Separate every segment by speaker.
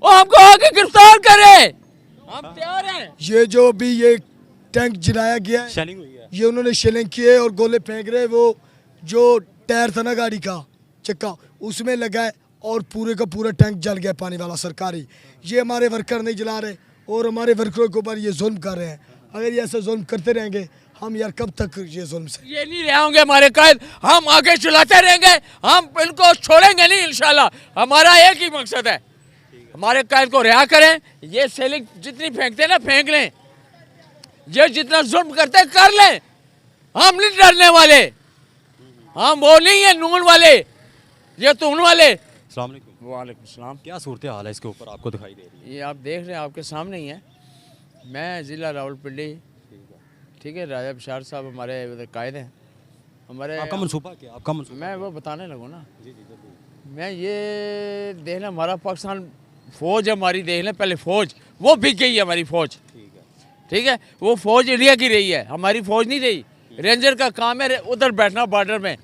Speaker 1: वो हमको आके गिरफ्तार करे, हम तैयार हैं।
Speaker 2: ये जो भी ये टैंक जलाया गया है,
Speaker 3: शेलिंग हुई है।
Speaker 2: ये उन्होंने शेलिंग किए और गोले फेंक रहे, वो जो टायर था ना गाड़ी का चक्का उसमें लगा है और पूरे का पूरा टैंक जल गया पानी वाला सरकारी। ये हमारे वर्कर नहीं जला रहे और हमारे वर्करों के ऊपर ये जुल्म कर रहे हैं। अगर ये ऐसा जुल्म करते रहेंगे हम यार कब तक ये जुल्म से
Speaker 1: ये नहीं रहे होंगे हमारे कायद, हम आगे चलाते रहेंगे, हम इनको छोड़ेंगे नहीं इंशाल्लाह। हमारा एक ही मकसद है, हमारे कायद को रिहा करें। ये सेलिंग जितनी फेंकते हैं ना फेंक लें, ये जितना जुल्म करते हैं कर लें, हम नहीं डरने वाले। हम वो नहीं है नून वाले, ये तून वाले।
Speaker 3: अस्सलाम वालेकुम।
Speaker 1: वालेकुम सलाम।
Speaker 3: क्या सूरत हाल है इसके ऊपर आपको दिखाई दे रही है?
Speaker 1: ये आप देख रहे हैं, आपके सामने ही है। मैं ज़िला रावलपिंडी, ठीक है, राजा बशार साहब हमारे उधर कायद हैं हमारे।
Speaker 3: आपका मनसूबा क्या? आपका मनसूबा
Speaker 1: मैं वो बताने लगूँ ना, मैं ये देख लें हमारा पाकिस्तान फ़ौज है हमारी, देख लें पहले फ़ौज वो बिक गई है हमारी फ़ौज, ठीक है, वो फ़ौज इंडिया की रही है, हमारी फ़ौज नहीं रही। रेंजर का काम है उधर बैठना बॉर्डर में।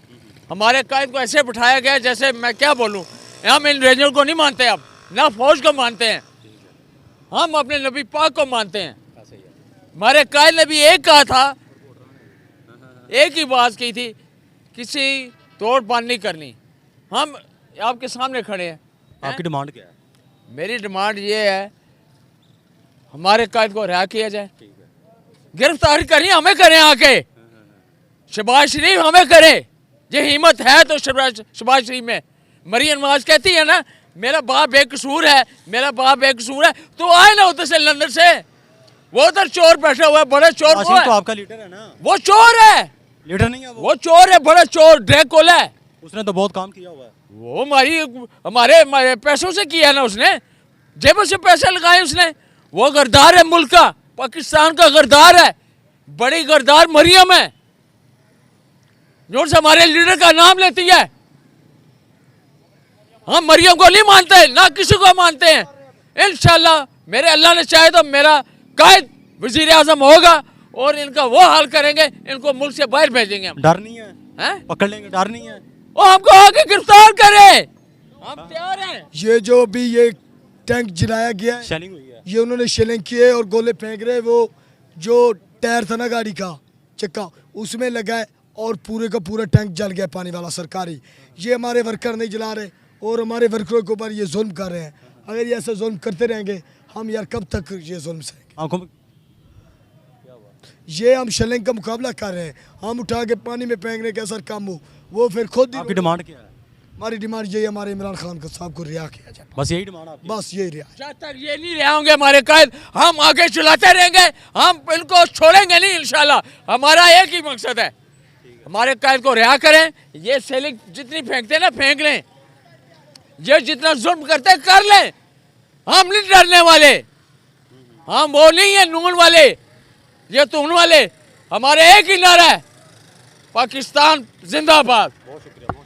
Speaker 1: हमारे कायद को ऐसे बिठाया गया जैसे मैं क्या बोलूँ, हम इन रेंजर को नहीं मानते, अब ना फ़ौज को मानते हैं, हम अपने नबी पाक को मानते हैं। हमारे कायद ने भी एक कहा था, एक ही बात की थी, किसी तोड़ पान नहीं करनी। हम आपके सामने खड़े हैं।
Speaker 3: आपकी डिमांड क्या है?
Speaker 1: मेरी डिमांड ये है, हमारे कायद को रिहा किया जाए, गिरफ्तारी करिए हमें करें आके, शहबाज शरीफ हमें करे। ये हिम्मत है तो शहबाज शरीफ में मरियम नवाज कहती है ना मेरा बाप बेकसूर है, मेरा बाप बेकसूर है, तो आए ना उधर से लंदन से। वो उधर चोर बैठा हुआ है, बड़ा चोर वो है।
Speaker 3: तो आपका लीडर है ना?
Speaker 1: वो चोर है,
Speaker 3: लीडर नहीं है
Speaker 1: वो चोर है, बड़ा चोर ड्रैकुला है।
Speaker 3: उसने तो बहुत काम किया हुआ है।
Speaker 1: वो हमारे पैसों से किया ना उसने, जेबों से पैसे लगाए उसने। वो गरदार है, मुल्क का पाकिस्तान का गरदार है, बड़ी गरदार मरियम है जो से हमारे लीडर का नाम लेती है। हम मरियम को नहीं मानते, ना किसी को मानते हैं। इंशाल्लाह मेरे अल्लाह ने चाहे तो मेरा कायद वजीर आजम होगा और इनका वो हाल करेंगे, इनको मुल्क से बाहर भेजेंगे हम।
Speaker 3: डर नहीं है?
Speaker 1: हैं?
Speaker 3: पकड़ लेंगे, डर नहीं है?
Speaker 1: वो हमको आके गिरफ्तार करे, हम तैयार हैं।
Speaker 2: ये जो भी ये टैंक जलाया गया है,
Speaker 3: शेलिंग हुई है।
Speaker 2: ये उन्होंने शेलिंग किए और गोले फेंक रहे, वो जो टायर था ना गाड़ी का चक्का उसमें लगा है और पूरे का पूरा टैंक जल गया पानी वाला सरकारी। ये हमारे वर्कर नहीं जला रहे और हमारे वर्करों के ऊपर ये जुल्म कर रहे हैं। अगर ये ऐसा जुल्म करते रहेंगे हम यार कब तक ये जुल्म सहेंगे।
Speaker 3: आंखों में
Speaker 2: ये हम शेलिंग का मुकाबला कर रहे हैं, हम उठा के पानी में फेंकने का सर काम हो, वो फिर खुद ही।
Speaker 3: आपकी डिमांड क्या है?
Speaker 2: हमारी डिमांड यही है, हमारे इमरान खान को साहब को रिहा किया जाए,
Speaker 3: बस यही डिमांड आपकी?
Speaker 2: बस यही रिहा।
Speaker 1: जब तक ये नहीं रहे होंगे हमारे कायद, हम आगे चलाते रहेंगे, हम इनको छोड़ेंगे नहीं इंशाल्लाह। हमारा एक ही मकसद है, हमारे कायद को रिहा करें। ये सेलिंग जितनी फेंकते हैं ना फेंक लें, ये जितना जुल्म करते हैं कर लें, हम नहीं डरने वाले। हम वो नहीं है नून वाले, ये तून वाले। हमारे एक ही नारा है, पाकिस्तान जिंदाबाद।
Speaker 3: बहुत शुक्रिया।